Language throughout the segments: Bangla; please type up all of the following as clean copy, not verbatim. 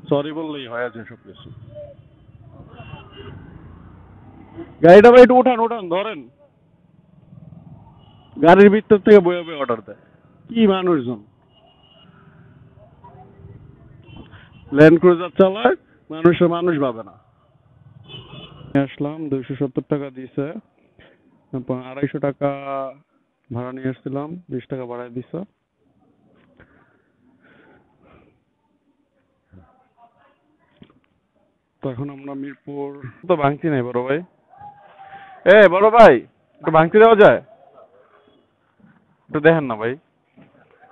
সরি বললেই হয় আছে সব কিছু। গাড়িটা ভাই একটু উঠান উঠান ধরেন, গাড়ির ভিতর থেকে বয়ে বয়ে অর্ডার দেয়। কি মানুষজন, ল্যান্ড ক্রুজার চালায়, মানুষের মানুষ ভাবে না। আসলাম 270 টাকা দিছে, 250 টাকা ভাড়া নিয়ে আসছিলাম, 20 টাকা বাড়ায় দিছে। তো এখন আমরা মিরপুর তো ভাঙতি নাই বড় ভাই। বড় ভাই একটু ভাঙতি দেওয়া যায়? একটু দেখেন না ভাই।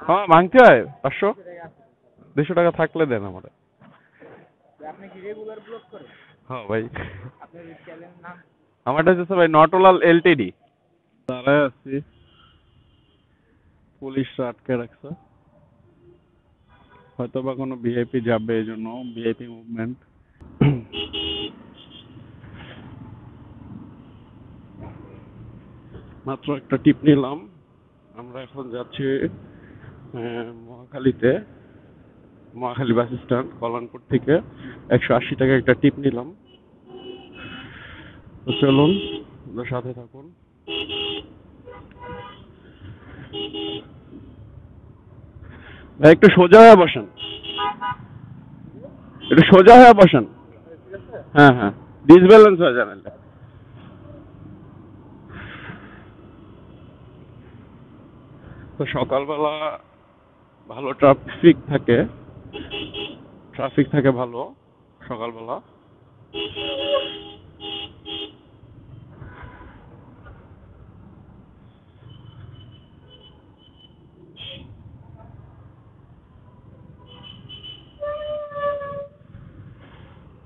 হ্যাঁ ভাঙতি হয় 500, 200 টাকা থাকলে দেন আমারে। হ্যাঁ ভাই। আমারটা হচ্ছে ভাই নটলাল এলটিডি। দাঁড়ায় আছি, পুলিশরা আটকে রাখছে, হয়তো বা কোনো ভিআইপি যাবে, এই জন্য ভিআইপি মুভমেন্ট। মাত্র একটা টিপ নিলাম। আমরা এখন যাচ্ছি মহাখালীতে, মহাখালী বাস স্ট্যান্ড, কল্যাণপুর থেকে 180 টাকা একটা টিপ নিলাম। তো চলুন আপনার সাথে থাকুন। ভাই একটু সোজা হয়ে বসেন, একটু সোজা হয়ে বসেন। হ্যাঁ হ্যাঁ, ডিসব্যালেন্স হয়ে যান। তো সকালবেলা ভালো ট্রাফিক থাকে ভালো সকালবেলা।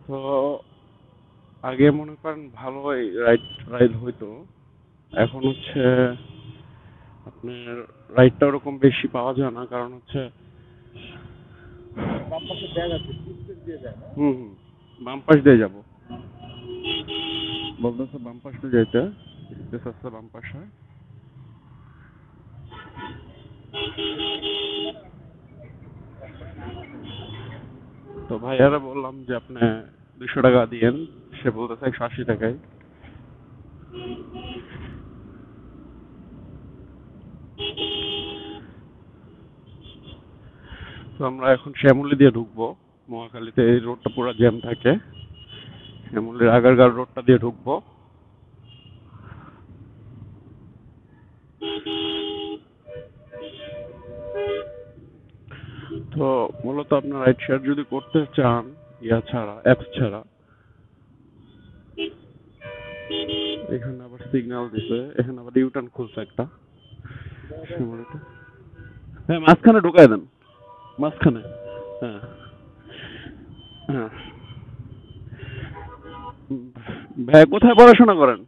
তো আগে মনে করেন ভালো রাইড রাইড হইতো, এখন হচ্ছে আপনার রাইডটা ওরকম বেশি পাওয়া যায় না, কারণ হচ্ছে হুম হুম বাম পাশ দিয়ে যাবো বলতেছে, বাম পাশ দিয়ে যাইতে স্পেস আছে বাম পাশে। তো ভাইয়ারা বললাম যে আপনি 200 টাকা দিয়েন, সে বলতেছে 180 টাকায়। তো আমরা এখন শ্যামলী দিয়ে ঢুকবো মহাখালীতে, এই রোডটা পুরো জ্যাম থাকে, শ্যামলীর আগারগাঁও রোডটা দিয়ে ঢুকবো। তো মূলত আপনার রাইড শেয়ার যদি করতে চান অ্যাপস ছাড়া, এখানে আবার সিগন্যাল দিছে, এখানে আবার ইউটার্ন খুলছে একটা শ্যামলীতে। হ্যাঁ মাঝখানে ঢুকায় দেন, মাঝখানে। হ্যাঁ হ্যাঁ। ভাই কোথায় পড়াশোনা করেন?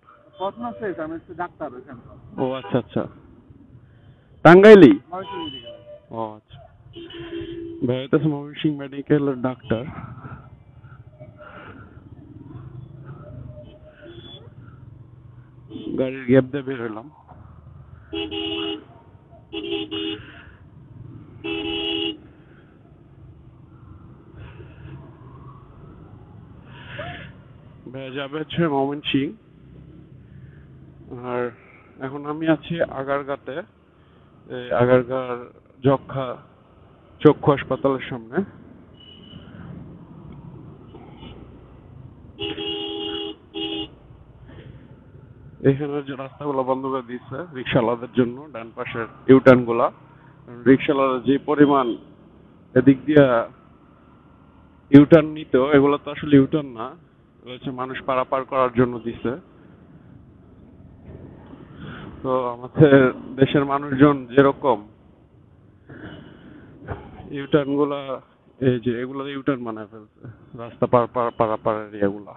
ও আচ্ছা আচ্ছা, টাঙ্গাইলি। ও আচ্ছা, ভাই হইতেছে ময়মনসিংহ মেডিকেলের ডাক্তার। গাড়ির গ্যাপ দিয়ে বের হইলাম। ভাই যাবে হচ্ছে ময়মনসিংহ, আর এখন আমি আছি আগারগাঁতে, আগারগাঁর যক্ষা চক্ষু হাসপাতালের সামনে। এখানে যে রাস্তাগুলো বন্ধ করে দিচ্ছে রিক্সাওয়ালাদের জন্য, ডান পাশের ইউটার্ন গুলা, রিক্সাওয়ালারা যে পরিমাণ এদিক দিয়া ইউটার্ন নিত, এগুলো তো আসলে ইউটার্ন না, এগুলো হচ্ছে মানুষ পারাপার করার জন্য দিছে। তো আমাদের দেশের মানুষজন যেরকম ইউটার্ন গুলা, এই যে এগুলো ইউটার্ন বানায় ফেলছে রাস্তা পারাপারের এরিয়াগুলা।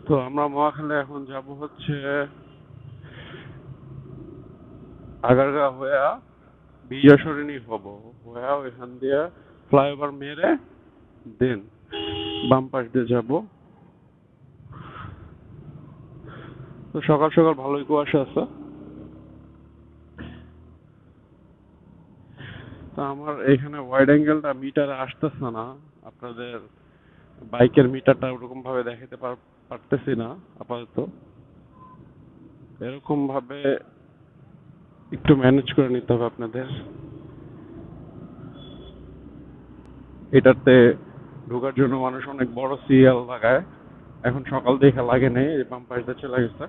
তো আমরা মহাখালী এখন যাব হচ্ছে আগারগাঁও হইয়া বিজয় সরণি হব, হইয়া ওইখান দিয়ে ফ্লাইওভার মেরে দেন বাম পাশ দিয়ে যাব। তো সকাল সকাল ভালোই কুয়াশা আছে। তো আমার এখানে ওয়াইড অ্যাঙ্গেলটা মিটারে আসতেছে না, আপনাদের বাইকের মিটারটা ওরকম ভাবে দেখাতে পারতেছি না আপাতত। এরকম ভাবে একটু ম্যানেজ করে নিতে হবে আপনাদের। এটাতে ঢোকার জন্য মানুষ অনেক বড় সিএল লাগায়, এখন সকাল দেখে লাগে নেই, এই বাম পাশ দিয়ে চলে গেছে।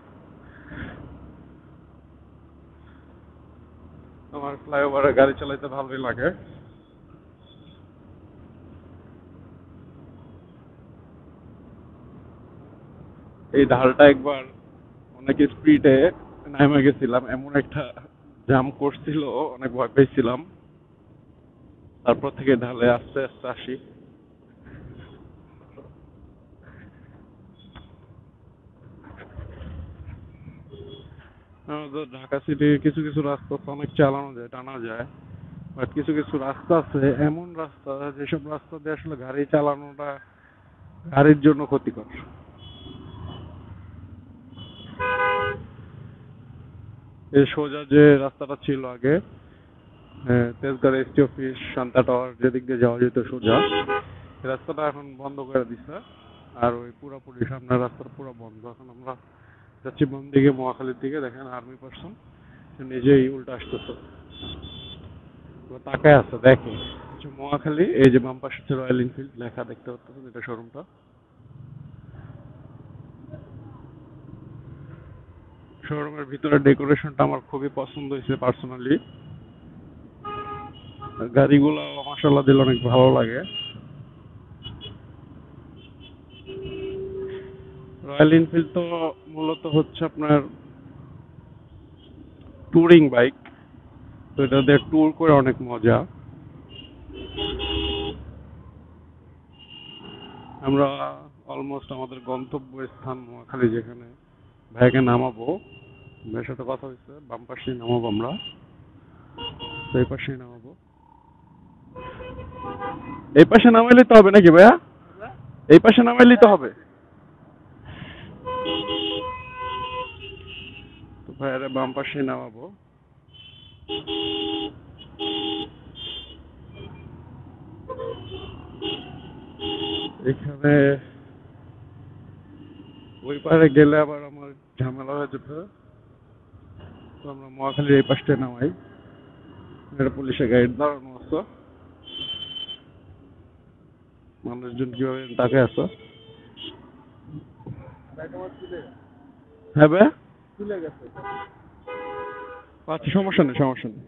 আমার ফ্লাইওভারে গাড়ি চালাইতে ভালোই লাগে। এই ঢালটা একবার অনেক স্পিডে নামে গেছিলাম, এমন একটা জাম করছিল, অনেক ভয় পেয়েছিলাম। তারপর থেকে ঢালে আস্তে আস্তে আসি। আমাদের ঢাকা সিটির কিছু কিছু রাস্তা তো অনেক চালানো যায়, টানা যায়, বাট কিছু কিছু রাস্তা আছে, এমন রাস্তা যেসব রাস্তা দিয়ে আসলে গাড়ি চালানোটা গাড়ির জন্য ক্ষতিকর। এই সোজা যে রাস্তাটা ছিল আগে, Tejgaon ST office, Shanta tower, যেদিক দিয়ে যাওয়া যেত সোজা, এই রাস্তাটা এখন বন্ধ করে দিছে। আর ওই পুরোপুরি সামনের রাস্তাটা পুরো বন্ধ। এখন আমরা যাচ্ছি বাম দিকে মহাখালীর দিকে, দেখেন আর্মি পার্সন নিজেই উল্টা আসতেছে, তাকায় আছে দেখে। মহাখালী, এই যে বাম পাশে হচ্ছে রয়্যাল এনফিল্ড লেখা দেখতে পাচ্ছেন, এটা শোরুমটা। শোরুমের ভিতরে ডেকোরেশনটা আমার খুবই পছন্দ হয়েছে পার্সোনালি। গাড়িগুলো মাশাআল্লাহ দিলে অনেক ভালো লাগে। রয়্যাল এনফিল্ড তো মূলত হচ্ছে আপনার টুরিং বাইক, তো এটা দিয়ে ট্যুর করে অনেক মজা। আমরা অলমোস্ট আমাদের গন্তব্য স্থান মহাখালী, যেখানে ভাইকে নামাবো, ভাইয়ের সাথে কথা হয়েছে, বাম পাশেই নামাবো আমরা, তো এই পাশেই নামাবো। এই পাশে নামাইলেই তো হবে নাকি ভাইয়া? এই পাশে নামাইলেই তো হবে। তো ভাইয়ারে বাম পাশেই নামাবো। এখানে ওই পারে গেলে আবার আমার ঝামেলা হয়ে যেত, তো আমরা মহাখালীর এই পাশটায় নামাই। এটা পুলিশের গাইড দাঁড়ানো আছে, মানুষজন কিভাবে তাকে আছে। হ্যাঁ ভাই, আচ্ছা সমস্যা নেই, সমস্যা নেই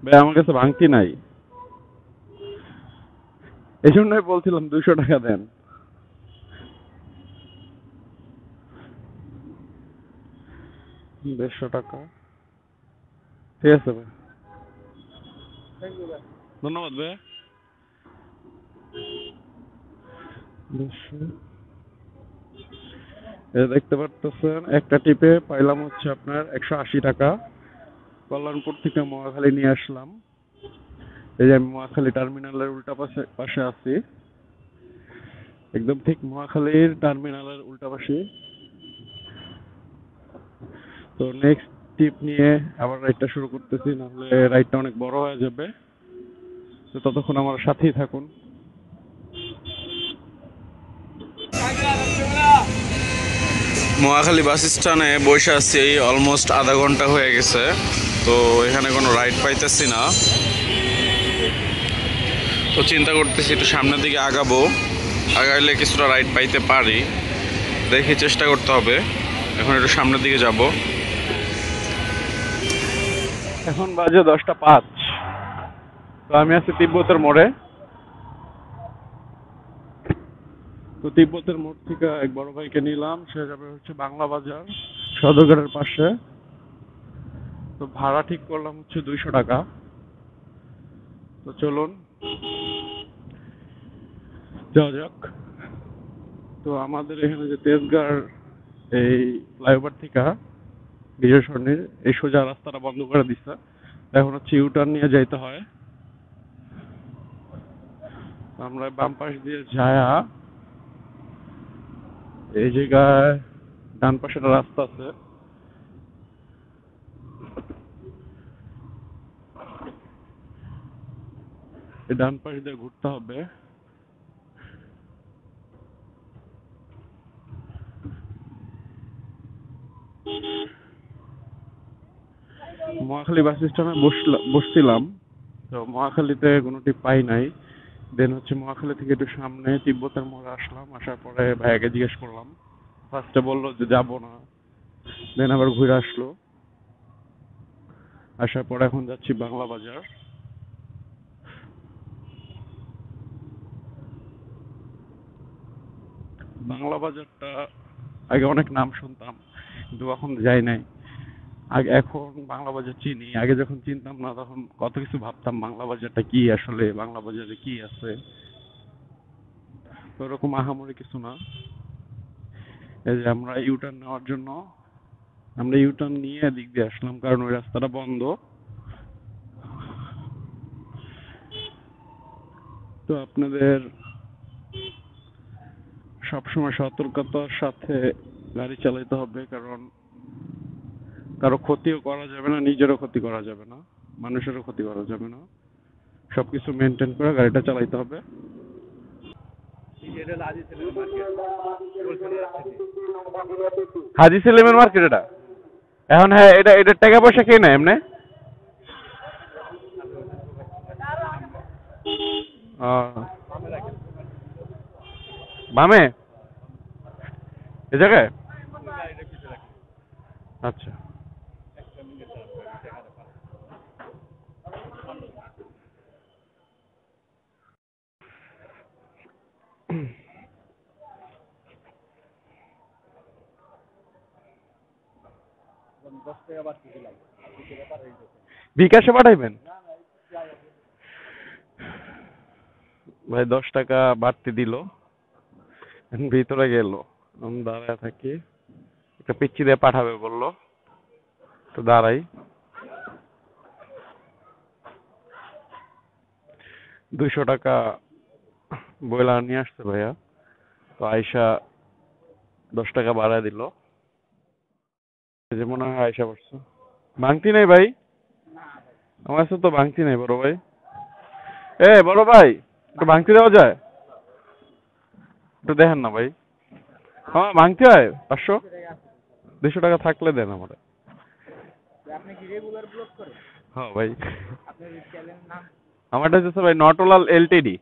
ভাই, আমার কাছে ভাঙতি নাই, এই জন্যই বলছিলাম 200 টাকা দেন। 150 টাকা, ঠিক আছে ভাই, ধন্যবাদ ভাই। 200, দেখতে পারতেছেন একটা টিপে পাইলাম হচ্ছে আপনার 180 টাকা। কল্যাণপুর থেকে মহাখালী নিয়ে আসলাম। এই যে আমি মহাখালী টার্মিনালের উল্টা পাশে পাশে আছি, একদম ঠিক মহাখালীর টার্মিনালের উল্টা পাশে। তো নেক্সট টিপ নিয়ে আবার রাইডটা শুরু করতেছি, নাহলে রাইডটা অনেক বড় হয়ে যাবে। তো ততক্ষণ আমার সাথেই থাকুন। মহাখালী বাস স্ট্যান্ডে বসে আছি, অলমোস্ট আধা ঘন্টা হয়ে গেছে, তো এখানে কোনো রাইড পাইতেছি না। তো চিন্তা করতেছি একটু সামনের দিকে আগাবো, আগাইলে কিছুটা রাইড পাইতে পারি, দেখি চেষ্টা করতে হবে। এখন একটু সামনের দিকে যাব। এখন বাজে 10টা 5। তো আমি আছি তিব্বতের মোড়ে। তো তিব্বতের মোড় থেকে এক বড় ভাইকে নিলাম, সে যাবে হচ্ছে বাংলা বাজার, সদরঘাটের পাশে। তো ভাড়া ঠিক করলাম হচ্ছে 200 টাকা। তো চলুন যাওয়া যাক। তো আমাদের এখানে যে তেজগাঁর এই ফ্লাইওভার থেকে বিজয় সরণির এই সোজা রাস্তাটা বন্ধ করে দিচ্ছে, এখন হচ্ছে ইউটার্ন নিয়ে যাইতে হয়। আমরা বাম পাশ দিয়ে যায়া এই জায়গায় ডান পাশে একটা রাস্তা আছে, এই ডান পাশ দিয়ে ঘুরতে হবে। মহাখালী বাস স্ট্যান্ডে বসছিলাম, তো মহাখালীতে কোনোটি পাই নাই। দেন হচ্ছে মহাখালী থেকে একটু সামনে তিব্বতের মোড়ে আসলাম, আসার পরে ভাইয়াকে জিজ্ঞেস করলাম। ফার্স্টে বললো যে যাবো না, দেন আবার ঘুরে আসলো। আসার পরে এখন যাচ্ছি বাংলা বাজার। বাংলা বাজারটা আগে অনেক নাম শুনতাম, কিন্তু এখন যাই নাই। আগে এখন বাংলা বাজার চিনি, আগে যখন চিনতাম না তখন কত কিছু ভাবতাম বাংলা বাজারটা কি, আসলে বাংলা বাজারে কি আছে। তো ওরকম আহামরি কিছু না। এই যে আমরা ইউটার্ন নেওয়ার জন্য, আমরা ইউটার্ন নিয়ে এদিক দিয়ে আসলাম কারণ ওই রাস্তাটা বন্ধ। তো আপনাদের সবসময় সতর্কতার সাথে গাড়ি চালাতে হবে, কারণ কারো ক্ষতিও করা যাবে না, নিজেরও ক্ষতি করা যাবে না, মানুষেরও ক্ষতি করা যাবে না। সবকিছু মেনটেন করে গাড়িটা চালাতে হবে। হাজি সেলিমের মার্কেট এটা এখন। হ্যাঁ, এটা এটা টাকা পয়সা কে নেয় এমনি? বামে এ জায়গায়? আচ্ছা। বিকাশে পাঠাইবেন ভাই? 10 টাকা বাড়তি দিল, এখন ভিতরে গেল। আমি দাঁড়ায় থাকি, একটা পিচ্চি দিয়ে পাঠাবে বললো, তো দাঁড়াই। 200 টাকা বইলা নিয়ে আসছে ভাইয়া, তো আয়সা 10 টাকা বাড়ায় দিল। এই যে মনে হয় আয়সা পড়ছে। ভাঙতি নাই ভাই, আমার কাছে তো ভাঙতি নাই বড় ভাই। এ বড় ভাই, একটু ভাঙতি দেওয়া যায়? একটু দেখেন না ভাই। হ্যাঁ ভাঙতি হয় 500। 200 টাকা থাকলে দেন আমার। হ্যাঁ ভাই, আমারটা হচ্ছে ভাই নটলাল এলটিডি।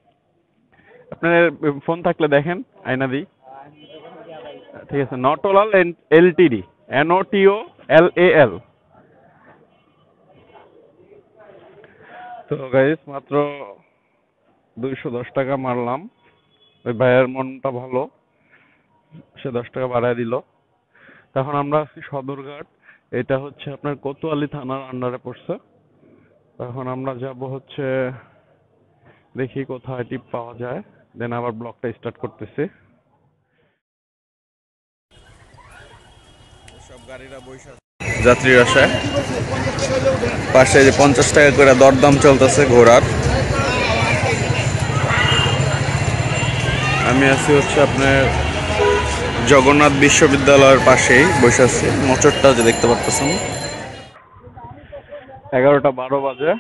আপনার ফোন থাকলে দেখেন, আয়না দিই। ঠিক আছে, নটলাল এলটিডি, NOTOLAL। তো গাইস মাত্র 210 টাকা মারলাম। ওই ভাইয়ের মনটা ভালো, সে 10 টাকা বাড়ায় দিল। তখন আমরা আছি সদরঘাট, এটা হচ্ছে আপনার কোতোয়ালি থানার আন্ডারে পড়ছে। তখন আমরা যাব হচ্ছে, দেখি কোথায় টিপ পাওয়া যায়, দেন আবার ব্লগটা স্টার্ট করতেছি। সব গাড়িরা বৈশা যাত্রী আসায় পাশে যে 50 টাকা করে দরদাম চলতেছে ঘোড়ার। আমি আছি হচ্ছে আপনার জগন্নাথ বিশ্ববিদ্যালয়ের পাশেই বসে আছি। মোচরটা যে দেখতে পারতেছেন, 11টা 12 বাজে।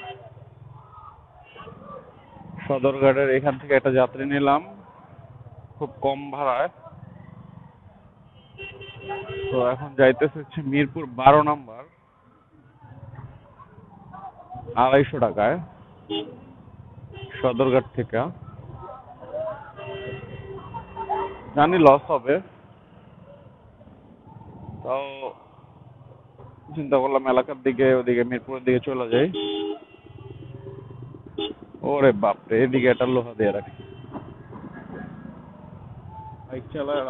সদরঘাটের এখান থেকে একটা যাত্রী নিলাম খুব কম ভাড়ায়। তো এখন যাইতেছে হচ্ছে মিরপুর 12 নম্বর, 250 টাকায় সদরঘাট থেকে। জানি লস হবে, তাও চিন্তা করলাম এলাকার দিকে, ওদিকে মিরপুরের দিকে চলে যাই। ওরে বাপরে, এদিকে একটা লোহা দিয়ে রাখি। বাইক চালায়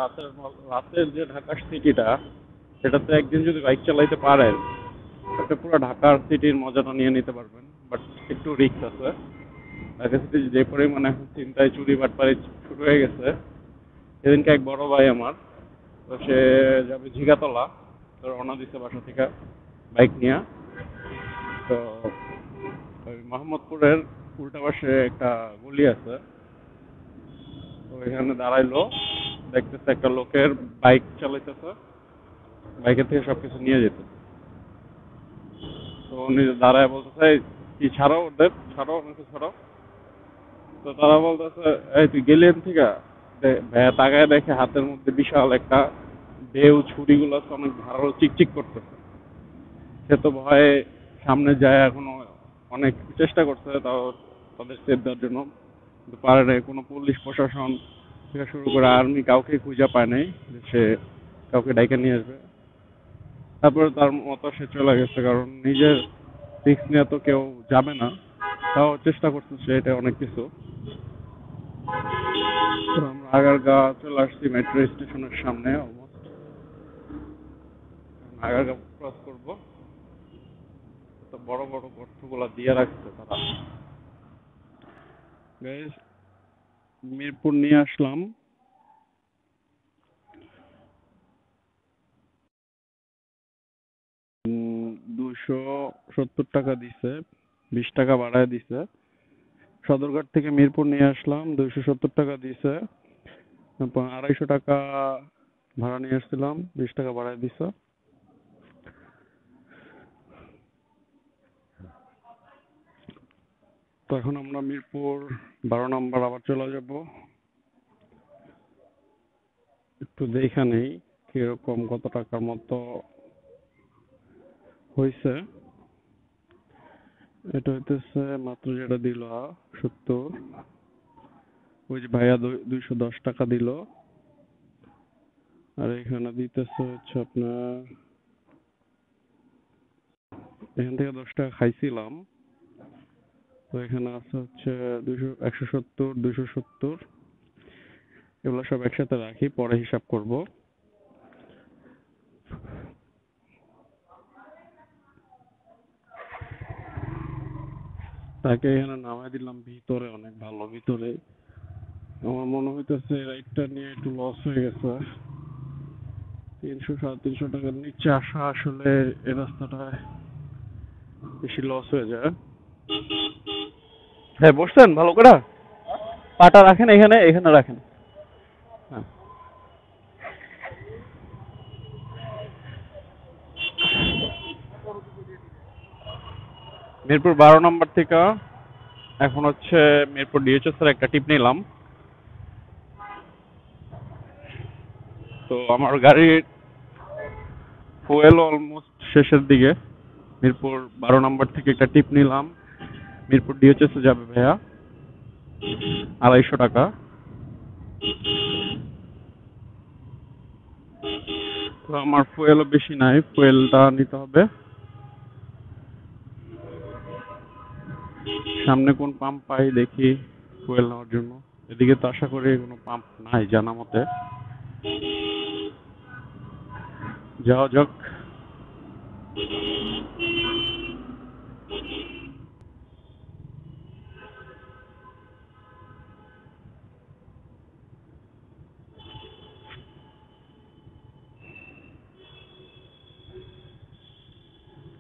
রাতের যে ঢাকার সিটিটা, সেটাতে একদিন যদি বাইক চালাইতে পারেন, আপনি পুরো ঢাকার সিটির মজাটা নিয়ে নিতে পারবেন। বাট একটু রিস্ক আছে। ঢাকা সিটি যে পরিমাণে এখন চিন্তায় চুরি বাটপারি শুরু হয়ে গেছে। সেদিনকে এক বড় ভাই আমার, তো সে যাবে ঝিগাতলা, তো রওনা দিচ্ছে বাসা থেকে বাইক নিয়ে। তো ওই মোহাম্মদপুরের উল্টা পাশে একটা গলি আছে, তো এখানে দাঁড়াইলো, দেখতেছে একটা লোকের বাইক চালাইতেছে। বাইকের থেকে সবকিছু নিয়ে যেত। তো উনি দাঁড়ায় বলতেছে, "এই, কি ছাড়ো ওদের, ছাড়ো ওনাকে ছাড়ো।" তো তারা বলতেছে, "এই তুই গেলি এখান থেকে?" ভাইয়া তাকায় দেখে হাতের মধ্যে বিশাল একটা ঢেউ, ছুরিগুলো তো অনেক ধারালো, চিকচিক করতেছে। সে তো ভয়ে সামনে যায়, এখনো অনেক চেষ্টা করছে তাও তাদের সেফ দেওয়ার জন্য, কিন্তু পারে নাই। কোনো পুলিশ প্রশাসন থেকে শুরু করে আর্মি কাউকে খুঁজে পায় নাই যে সে কাউকে ডাইকে নিয়ে আসবে। তারপরে তার মতো সে চলে গেছে, কারণ নিজের রিস্ক নিয়ে তো কেউ যাবে না। তাও চেষ্টা করতেছে, এটা অনেক কিছু। তো আমরা আগারগা চলে আসছি মেট্রো স্টেশনের সামনে অলমোস্ট। আগারগা ক্রস করবো। তো বড় বড় গর্তগুলা দিয়ে রাখছে তারা। গাইস, মিরপুর নিয়ে আসলাম। 270 টাকা দিছে, 20 টাকা বাড়ায় দিছে। সদরঘাট থেকে মিরপুর নিয়ে আসলাম, 270 টাকা দিছে। তারপর 250 টাকা ভাড়া নিয়ে আসছিলাম, 20 টাকা বাড়ায় দিছে। তো এখন আমরা মিরপুর 12 নম্বর আবার চলে যাব। একটু দেখা নেই কিরকম কত টাকার মতো হয়েছে। এটা হইতেছে মাত্র যেটা দিল 70। ওই যে ভাইয়া 210 টাকা দিল। আর এখানে দিতেছে হচ্ছে আপনার, এখান থেকে 10 টাকা খাইছিলাম। তো এখানে আছে হচ্ছে 170, 270। এগুলো সব একসাথে রাখি, পরে হিসাব করব। তাকে এখানে নামাই দিলাম ভিতরে, অনেক ভালো ভিতরে। আমার মনে হইতেছে রাইডটা নিয়ে একটু লস হয়ে গেছে। 300, 350 টাকার নিচে আসা আসলে এই রাস্তাটায় বেশি লস হয়ে যায়। হ্যাঁ, বসছেন ভালো করে? পাটা রাখেন এখানে, এখানে রাখেন। হ্যাঁ। মিরপুর 12 নম্বর থেকে এখন হচ্ছে মিরপুর ডিএচএস এর একটা টিপ নিলাম। তো আমার গাড়ির ফুয়েল অলমোস্ট শেষের দিকে। মিরপুর 12 নম্বর থেকে একটা টিপ নিলাম। মিরপুর ডিএচএস এ যাবে ভাইয়া, 250 টাকা। তো আমার ফুয়েলও বেশি নাই, ফুয়েলটা নিতে হবে। সামনে কোন পাম্প পাই দেখি ফুয়েল নেওয়ার জন্য। এদিকে তো আশা করি কোনো পাম্প নাই জানা মতে। যাওয়া যাক।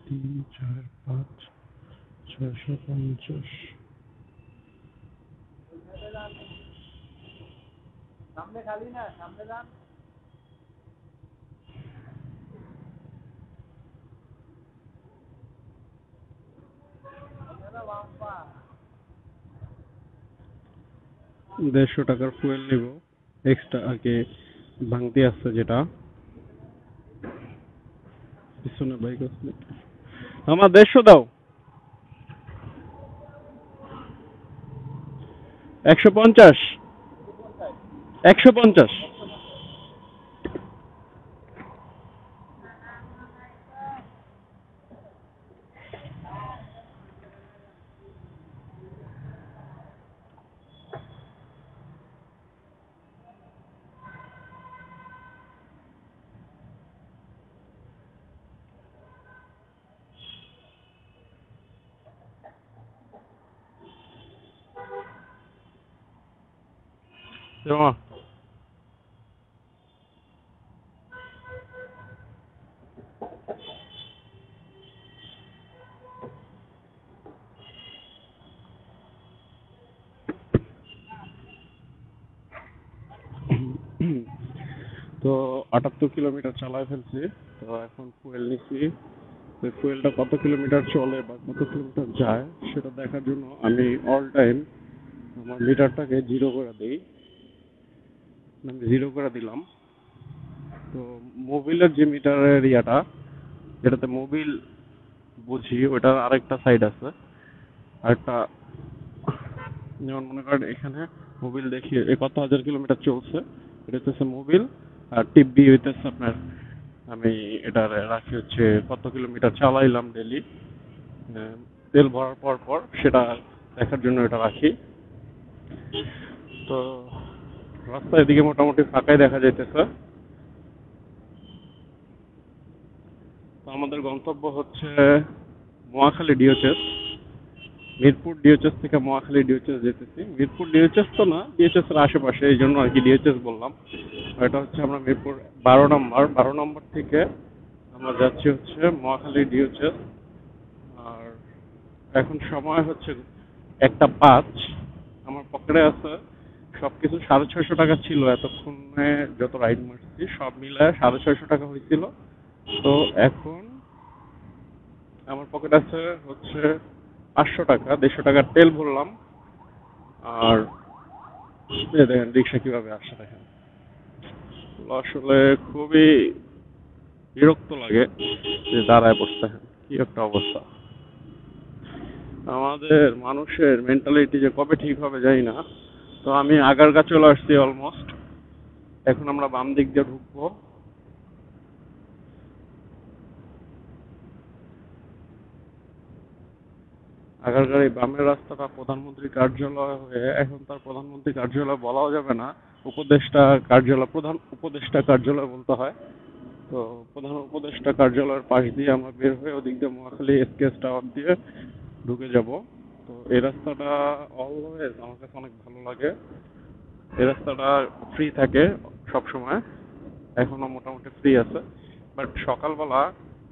3, 4, 5, 650। সামনে খালি না, সামনে যান। 150 টাকার ফুয়েল নিব এক্সট্রা, আগে ভাঙতি আছে যেটা পিছনে বাইক আছে। আমার 150 দাও। 150, 150। জমা। তো 78 কিলোমিটার চালায় ফেলছি। তো এখন ফুয়েল নিছি। ওই ফুয়েলটা কত কিলোমিটার চলে বা কত কিলোমিটার যায় সেটা দেখার জন্য আমি অল টাইম আমার মিটারটাকে জিরো করে দিই। আমি জিরো করে দিলাম। তো মোবিলের যে মিটারের ইয়াটা, যেটাতে মোবিল বুঝি, ওটার আরেকটা সাইড আছে। আরেকটা, যেমন মনে করেন এখানে মোবিল দেখি এ কত হাজার কিলোমিটার চলছে, এটা হচ্ছে মোবিল। আর টিপবি হইতেছে আপনার, আমি এটা রাখি হচ্ছে কত কিলোমিটার চালাইলাম ডেলি তেল ভরার পর পর, সেটা দেখার জন্য এটা রাখি। তো রাস্তা এদিকে মোটামুটি ফাঁকাই দেখা যাইতেছে। তো আমাদের গন্তব্য হচ্ছে মহাখালী ডিওএইচএস। মিরপুর ডিওএইচএস থেকে মহাখালী ডিওএইচএস যেতেছি। মিরপুর ডিওএইচএস তো না, ডিওএইচএস এর আশেপাশে, এই জন্য আর কি ডিওএইচএস বললাম। আর এটা হচ্ছে আমরা মিরপুর 12 নম্বর, 12 নম্বর থেকে আমরা যাচ্ছি হচ্ছে মহাখালী ডিওএইচএস। আর এখন সময় হচ্ছে 1টা 5। আমার পকেটে আছে সবকিছু 650 টাকা ছিল এতক্ষণে, যত রাইড মারছি সব মিলায় 650 টাকা হয়েছিল। তো এখন আমার পকেট আছে হচ্ছে 500 টাকা, 150 টাকার তেল ভরলাম। আর এই দেখেন রিক্সা কিভাবে আসছে দেখেন। আসলে খুবই বিরক্ত লাগে যে দাঁড়ায় বসতে হয়, কি একটা অবস্থা। আমাদের মানুষের মেন্টালিটি যে কবে ঠিক হবে জানি না। তো আমি আগারগা চলে আসছি অলমোস্ট। এখন আমরা বাম দিক দিয়ে ঢুকবো। আগারগাঁর এই বামের রাস্তাটা প্রধানমন্ত্রী কার্যালয় হয়ে, এখন তার প্রধানমন্ত্রী কার্যালয় বলাও যাবে না, উপদেষ্টা কার্যালয়, প্রধান উপদেষ্টা কার্যালয় বলতে হয়। তো প্রধান উপদেষ্টা কার্যালয়ের পাশ দিয়ে আমরা বের হয়ে ওদিক দিয়ে মহাখালী এসকেএস টাওয়ার দিয়ে ঢুকে যাব। তো এই রাস্তাটা অলওয়েজ আমার কাছে অনেক ভালো লাগে। এই রাস্তাটা ফ্রি থাকে সব সময়, এখনো মোটামুটি ফ্রি আছে। বাট সকালবেলা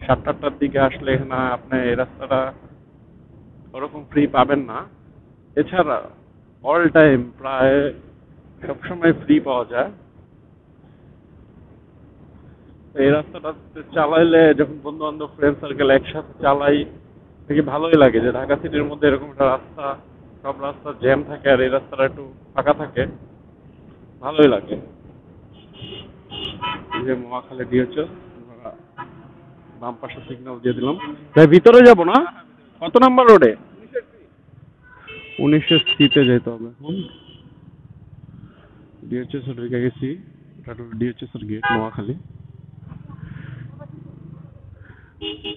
7টা-8টার দিকে আসলে এখানে আপনি এই রাস্তাটা ওরকম ফ্রি পাবেন না। এছাড়া অল টাইম প্রায় সবসময় ফ্রি পাওয়া যায়। এই রাস্তাটাতে চালাইলে, যখন বন্ধু বান্ধব ফ্রেন্ড সার্কেল একসাথে চালাই, দেখি ভালোই লাগে যে ঢাকা সিটির মধ্যে এরকম একটা রাস্তা, সব রাস্তা জ্যাম থাকে আর এই রাস্তাটা একটু ফাঁকা থাকে, ভালোই লাগে। এই যে মহাখালী ডিওএইচএস, আমরা বাম পাশে সিগন্যাল দিয়ে দিলাম। ভাই ভিতরে যাব না? কত নাম্বার রোডে? 19 যেতে হবে এখন। ডিওএইচএস এর ঢুকে গেছি। এটা ডিওএইচএস এর গেট মহাখালী।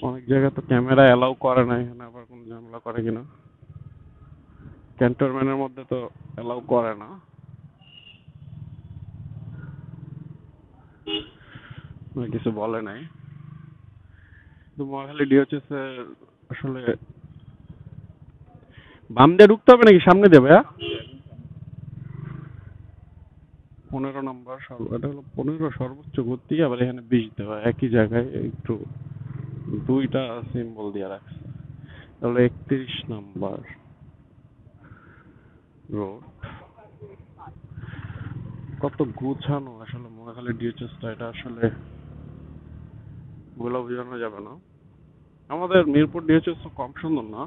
অনেক জায়গায় তো ক্যামেরা অ্যালাউ করে না, এখানে আবার কোন ঝামেলা করে কিনা। ক্যান্টনমেন্টের মধ্যে তো অ্যালাউ করে না, কিছু বলে নাই। তো মহাখালী ডিওএইচএস এর আসলে বাম দিয়ে ঢুকতে হবে নাকি সামনে দেবে? 15 নম্বর, এটা হলো 15 সর্বোচ্চ গতি, আবার এখানে 20 দেওয়া একই জায়গায়, একটু দুইটা সিম্বল দিয়ে রাখছে। তাহলে 31 নম্বর রোড। কত গুছানো আসলে মহাখালী ডিওএইচএসটা, এটা আসলে বলে বোঝানো যাবে না। আমাদের মিরপুর ডিওএইচএস তো কম সুন্দর না।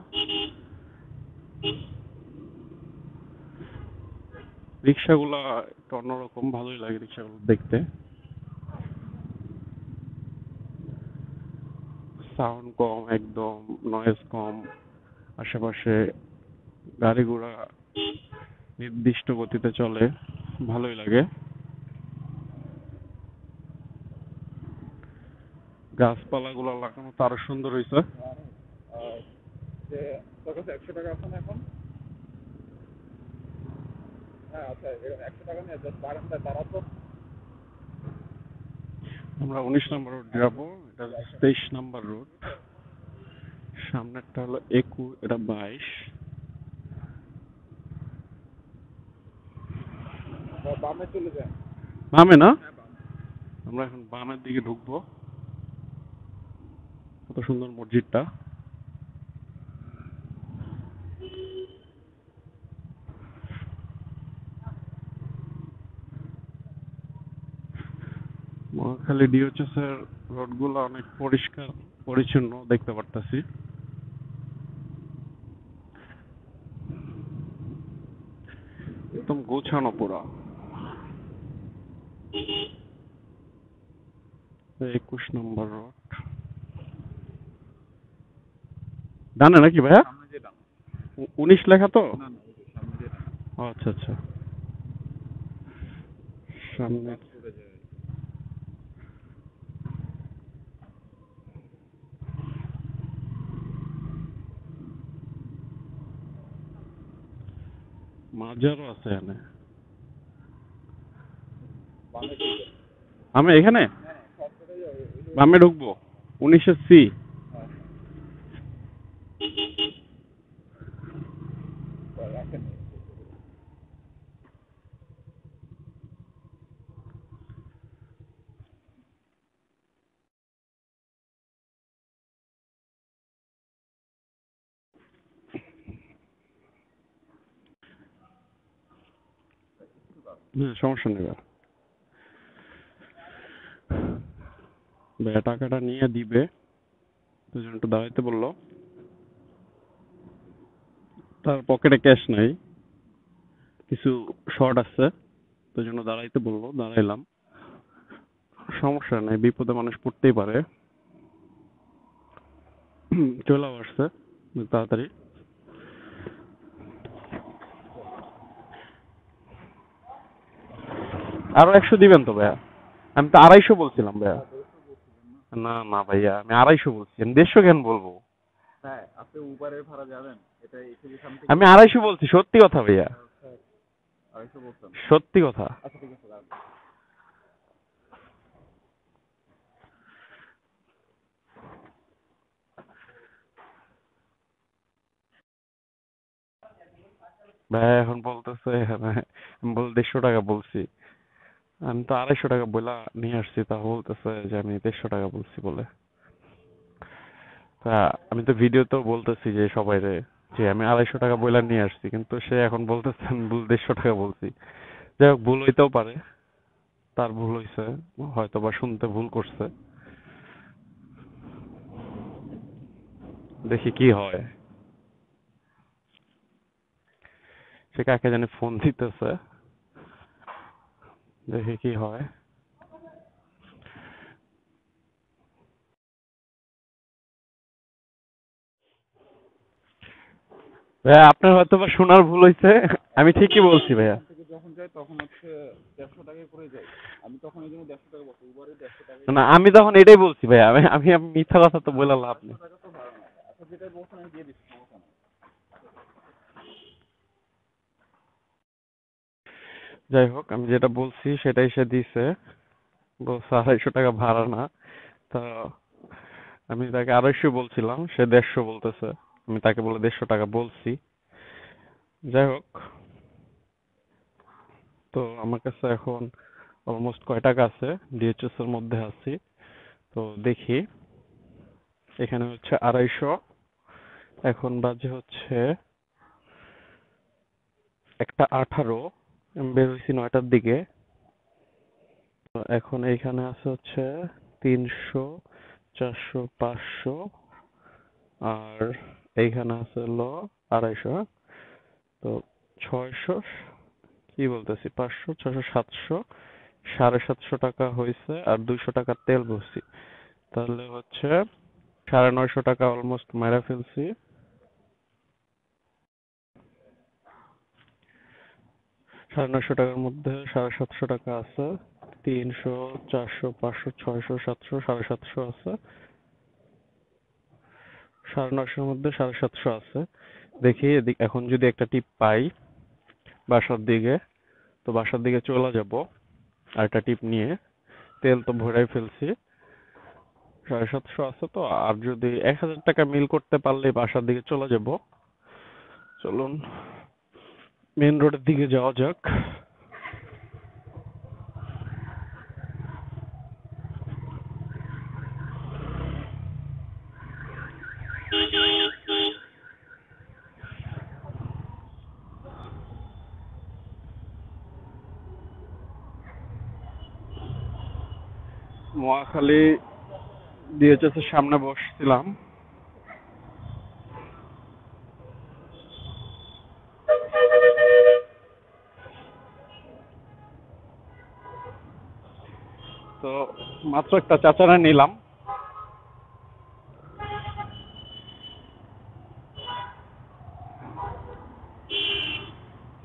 রিক্সাগুলা একটু অন্যরকম, ভালোই লাগে রিক্সাগুলো দেখতে। সাউন্ড কম, একদম নয়েজ কম, আশেপাশে গাড়ি ঘোড়া নির্দিষ্ট গতিতে চলে, ভালোই লাগে। গাছপালা গুলো লাগানো তো আরো সুন্দর হয়েছে। তোর কাছে 100 টাকা আছে না এখন? হ্যাঁ আচ্ছা, 100 টাকা নিয়ে জাস্ট বারান্দায় দাঁড়াতো। আমরা 19 নম্বর রোড যাবো, এটা 23 নম্বর রোড। সামনেরটা হলো 21, এটা 22। বামে চলে যায়। বামে না? আমরা এখন বামের দিকে ঢুকবো। কত সুন্দর মসজিদটা। মহাখালী ডিওএইচএস এর রোডগুলো অনেক পরিষ্কার পরিচ্ছন্ন দেখতে পারতাছি। একদম গোছানো পুরা। 21 নম্বর রোড ডানে নাকি ভাইয়া? সামনে দিয়ে ডান। 19 লেখা তো? না না, ওই যে সামনে দিয়ে ডান। ও আচ্ছা আচ্ছা, সামনে। পাঁচপুরে যায়। মাজারও আছে এখানে। বামে ঢুকবে। আমি এখানে না না, শর্টকাটে যাও, ওই যে বামে ঢুকবো 19 সি। হ্যাঁ হ্যাঁ, রাখেন। হ্যাঁ সমস্যা নেই ভাইয়া। ভাইয়া টাকাটা নিয়ে দিবে, দুজন একটু দাঁড়াইতে বললো। তার পকেটে ক্যাশ নাই, কিছু শর্ট আছে, তো জন্য দাঁড়াইতে বললো, দাঁড়াইলাম। সমস্যা নাই, বিপদে মানুষ পড়তেই পারে। চলেও আসছে তাড়াতাড়ি। আরো 100 দিবেন তো ভাইয়া? আমি তো 250 বলছিলাম ভাইয়া। না না ভাইয়া, আমি 250 বলছি, আমি 150 কেন বলবো? হ্যাঁ, আপনি উবারের ভাড়া যাবেন, এটা এখান থেকে আমি 250 বলছি, সত্যি কথা ভাইয়া, 250 বলছেন। সত্যি কথা। আচ্ছা ঠিক আছে, রাখবেন। ভাইয়া এখন বলতেছে, হ্যাঁ আমি 150 টাকা বলছি। আমি তো 250 টাকা বইলা নিয়ে আসছি, তা বলতেছে যে আমি 150 টাকা বলছি বলে। তা আমি তো ভিডিওতেও বলতেছি যে সবাই রে যে আমি 250 টাকা বইলা নিয়ে আসছি, কিন্তু সে এখন বলতেছে আমি 150 টাকা বলছি। যাই হোক, ভুল হইতেও পারে, তার ভুল হইছে, হয়তো বা শুনতে ভুল করছে। দেখি কি হয়। সে কাকে জানি ফোন দিতেছে, দেখি কি হয়। ভাইয়া আপনার হয়তো বা শোনার ভুল হইছে, আমি ঠিকই বলছি ভাইয়া। এখান থেকে যখন যাই তখন হচ্ছে 150 টাকায় করে যাই। আমি তখন এই জন্য 150 টাকা বলছি, উবারে 150 টাকাই না বলছি। আমি তখন এটাই বলছি ভাইয়া, আমি মিথ্যা কথা তো বলে লাভ নেই। 250 টাকা তো ভাড়া না। আচ্ছা, যেটাই বলছেন আমি দিয়ে দিচ্ছি, সমস্যা নেই। যাই হোক, আমি যেটা বলছি সেটাই সে দিছে, বলছে 250 টাকা ভাড়া না। তা আমি তাকে 250 বলছিলাম, সে 150 বলতেছে। আমি তাকে বলে 150 টাকা বলছি। যাই হোক, তো আমার কাছে এখন অলমোস্ট কয় টাকা আছে, ডিএচএস এর মধ্যে আছি। তো দেখি, এখানে হচ্ছে 250, এখন বাজে হচ্ছে 1:18। আমি বের হইছি 9টার দিকে। তো এখন এইখানে আছে হচ্ছে 300, 400, 500, আর এইখানে আছে হলো 250। তো 600, কি বলতেছি, 500, 600, 700, 750 টাকা হয়েছে, আর 200 টাকার তেল ভরছি। তাহলে হচ্ছে 950 টাকা অলমোস্ট মাইরা ফেলছি। 950 টাকার মধ্যে 750 টাকা আছে, 300, 400, 500, 600, 700, 750 আছে। 950 মধ্যে 750 আছে। দেখি এখন যদি একটা টিপ পাই বাসার দিকে, তো বাসার দিকে চলে যাব আর একটা টিপ নিয়ে। তেল তো ভরাই ফেলছি, 750 আছে তো, আর যদি 1000 টাকা মিল করতে পারলে বাসার দিকে চলে যাব। চলুন মেন রোডের দিকে যাওয়া যাক। মহাখালী ডিএচএস এর সামনে বসছিলাম। তো মাত্র একটা চাচারা নিলাম।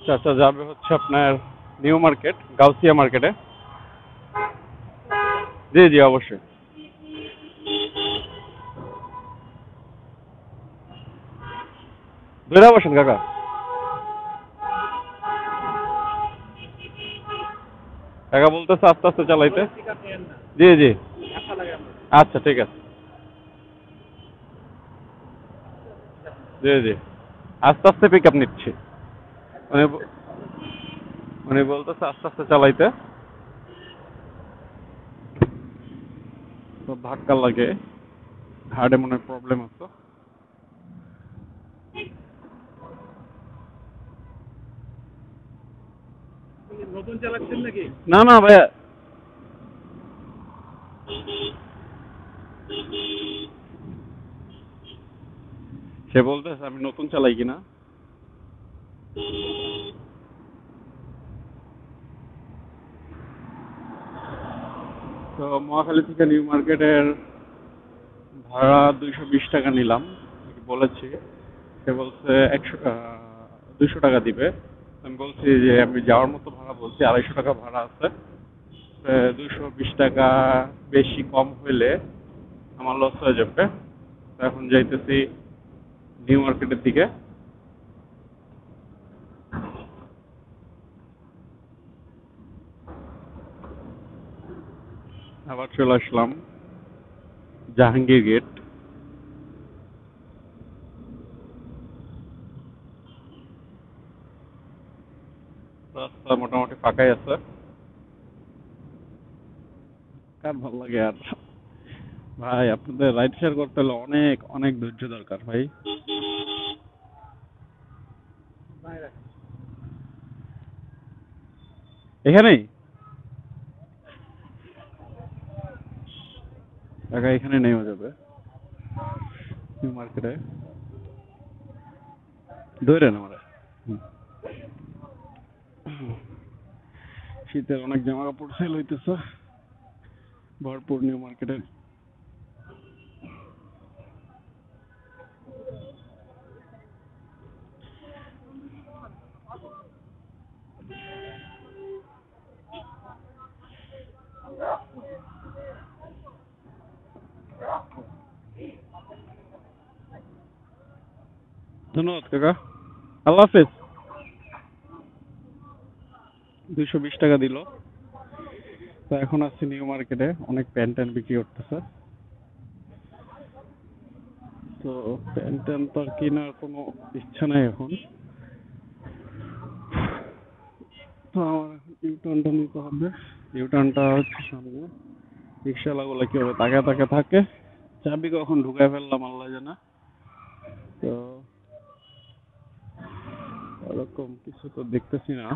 চাচা যাবে হচ্ছে আপনার নিউ মার্কেট, গাউসিয়া মার্কেটে। জি জি অবশ্যই। ধরে বসেন কাকা। কাকা বলতেছে আস্তে আস্তে চালাইতে। জি জি আচ্ছা ঠিক আছে। জি জি আস্তে আস্তে পিক আপ নিচ্ছি। উনি উনি বলতেছে আস্তে আস্তে চালাইতে, তো ধাক্কা লাগে, হার্ডে মনে প্রবলেম আছে। নতুন চালাচ্ছেন নাকি? না না ভাইয়া, সে বলতেছে আমি নতুন চালাই কিনা। তো মহাখালী থেকে নিউ মার্কেটের ভাড়া 220 টাকা নিলাম, বলেছি। সে বলছে 200 টাকা দিবে। আমি বলছি যে আমি যাওয়ার মতো ভাড়া বলছি, 250 টাকা ভাড়া আছে। 220 টাকা বেশি কম হইলে আমার লস হয়ে যাবে। তো এখন যাইতেছি নিউ মার্কেটের দিকে। আবার চলে আসলাম জাহাঙ্গীর গেট। রাস্তা মোটামুটি ফাঁকাই আছে। কার ভালো লাগে আর ভাই, আপনাদের রাইড শেয়ার করতে হলে অনেক অনেক ধৈর্য দরকার ভাই। এখানেই টাকা এখানে নেওয়া যাবে নিউ মার্কেটে। ধরে না আমরা শীতের অনেক জামা কাপড় সেল হইতেছে ভরপুর নিউ মার্কেটের। ধন্যবাদ কাকা, আল্লাহ হাফেজ। 220 টাকা দিল। তো এখন আসছি নিউ মার্কেটে, অনেক প্যান্ট ট্যান্ট বিক্রি করতেছে। তো প্যান্ট ট্যান্ট তো আর কেনার কোনো ইচ্ছা নাই এখন। তো আমার এখন ইউটার্নটা নিতে হবে। ইউটার্নটা হচ্ছে সামনে। রিক্সাওয়ালাগুলো কিভাবে তাকে তাকে থাকে, চাবি কখন ঢুকায় ফেললাম আল্লাহ জানে। তো ওরকম কিছু তো দেখতেছি না।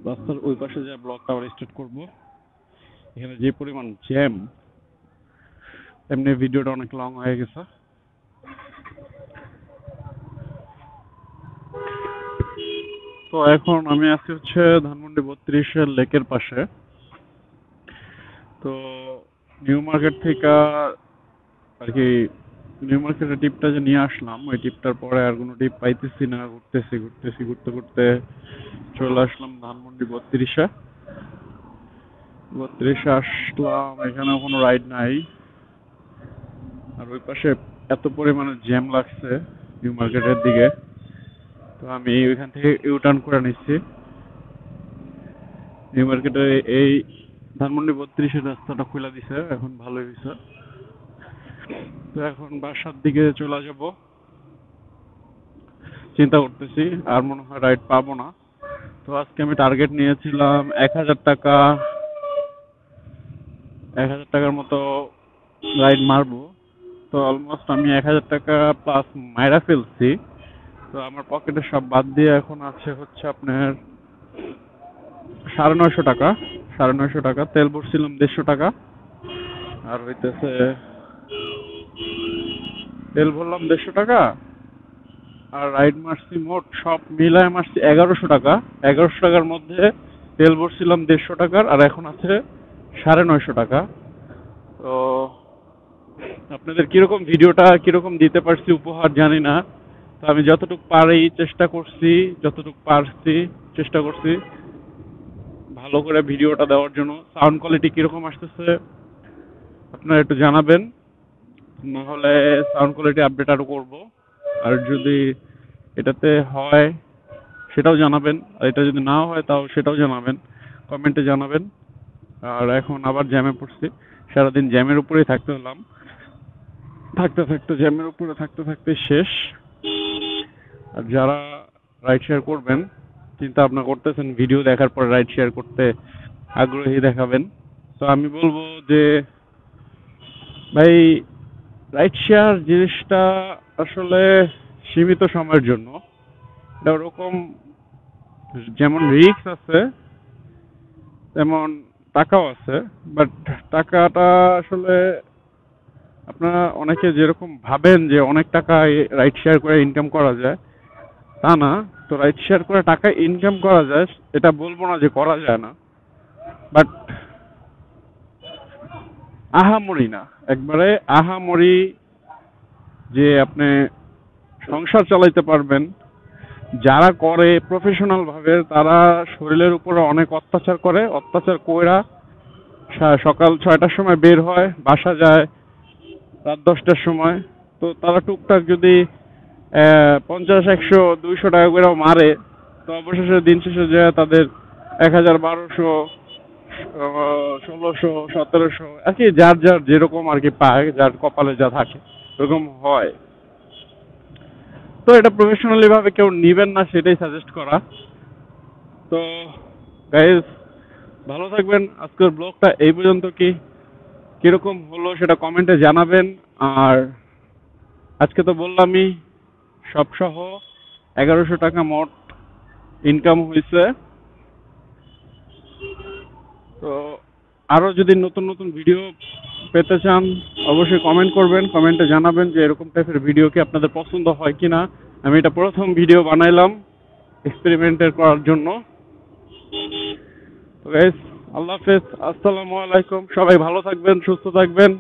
রাস্তার ওই পাশে যে ব্লকটা আবার স্টার্ট করবো। এখানে যে পরিমাণ জ্যাম, এমনি ভিডিওটা অনেক লং হয়ে গেছে। তো এখন আমি আছি হচ্ছে ধানমন্ডি 32-এর লেকের পাশে। তো নিউ মার্কেট থেকে আর কি, নিউ মার্কেটের টিপটা যে নিয়ে আসলাম, ওই টিপটার পরে আর কোনো টিপ পাইতেছি না। ঘুরতে ঘুরতে চলে আসলাম ধানমন্ডি 32-এ। 32-এ আসলাম, এখানেও কোনো রাইড নাই। আর ওই পাশে এত পরিমাণে জ্যাম লাগছে নিউ মার্কেটের দিকে। তো আমি ওইখান থেকে ইউটার্ন করে নিচ্ছি। নিউ মার্কেটে এই ধানমন্ডি 32-এর রাস্তাটা খুলে দিছে, এখন ভালোই হয়েছে। তো এখন বাসার দিকে চলে যাব। চিন্তা করতেছি আর মনে হয় রাইড পাবো না। তো আজকে আমি টার্গেট নিয়েছিলাম 1000 টাকা, 1000 টাকার মতো রাইড মারবো। তো অলমোস্ট আমি 1000 টাকা প্লাস মাইরা ফেলছি। তো আমার পকেটে সব বাদ দিয়ে এখন আছে হচ্ছে আপনার 950 টাকা। 950 টাকা, তেল ভরছিলাম 150 টাকা, আর হইতেছে তেল ভরলাম 150 টাকা, আর রাইড মারছি মোট সব মিলায় মারছি 1100 টাকা। 1100 টাকার মধ্যে তেল ভরছিলাম 150 টাকার, আর এখন আছে 950 টাকা। তো আপনাদের কিরকম ভিডিওটা কিরকম দিতে পারছি উপহার জানি না। তো আমি যতটুকু পারি চেষ্টা করছি, যতটুকু পারছি চেষ্টা করছি ভালো করে ভিডিওটা দেওয়ার জন্য। সাউন্ড কোয়ালিটি কিরকম আসতেছে আপনারা একটু জানাবেন, নাহলে সাউন্ড কোয়ালিটি আপডেট আরো করব। আর যদি এটাতে হয় সেটাও জানাবেন, আর এটা যদি না হয় তাও সেটাও জানাবেন, কমেন্টে জানাবেন। আর এখন আবার জ্যামে পড়ছি, সারাদিন জ্যামের উপরেই থাকতে হলাম, থাকতে থাকতে জ্যামের উপরে থাকতে থাকতে শেষ। আর যারা রাইড শেয়ার করবেন, চিন্তা ভাবনা করতেছেন ভিডিও দেখার পর রাইড শেয়ার করতে আগ্রহী দেখাবেন, তো আমি বলবো যে ভাই রাইড শেয়ার জিনিসটা আসলে সীমিত সময়ের জন্য। এটা ওরকম যেমন রিস্ক আছে তেমন টাকাও আছে, বাট টাকাটা আসলে আপনারা অনেকে যেরকম ভাবেন যে অনেক টাকা রাইড শেয়ার করে ইনকাম করা যায়, তা না। তো রাইড শেয়ার করে টাকা ইনকাম করা যায়, এটা বলবো না যে করা যায় না, বাট আহামরি না, একবারে আহামরি যে আপনি সংসার চালাইতে পারবেন। যারা করে প্রফেশনাল ভাবে তারা শরীরের উপরে অনেক অত্যাচার করে, অত্যাচার কইরা সকাল 6টার সময় বের হয়, বাসা যায় রাত 10টার সময়। তো তারা টুকটাক যদি 50, 100, 200 টাকা করেও মারে, তো অবশেষে দিন শেষে যায় তাদের 1000, 1200, 1600, 1700 আর কি, যার যার যেরকম আর কি পায়, যার কপালে যা থাকে এরকম হয়। তো এটা প্রফেশনালি ভাবে কেউ নিবেন না, সেটাই সাজেস্ট করা। তো গাইজ ভালো থাকবেন। আজকের ব্লগটা এই পর্যন্ত, কিরকম হলো সেটা কমেন্টে জানাবেন। আর আজকে তো বললামই সব সহ 1100 টাকা মোট ইনকাম হয়েছে। তো আরো যদি নতুন নতুন ভিডিও পেতে চান অবশ্যই কমেন্ট করবেন, কমেন্টে জানাবেন যে এরকম টাইপের ভিডিও কি আপনাদের পছন্দ হয় কিনা। আমি এটা প্রথম ভিডিও বানাইলাম এক্সপেরিমেন্টের করার জন্য। তো গাইস আল্লাহ হাফেজ, আসসালামু আলাইকুম, সবাই ভালো থাকবেন, সুস্থ থাকবেন।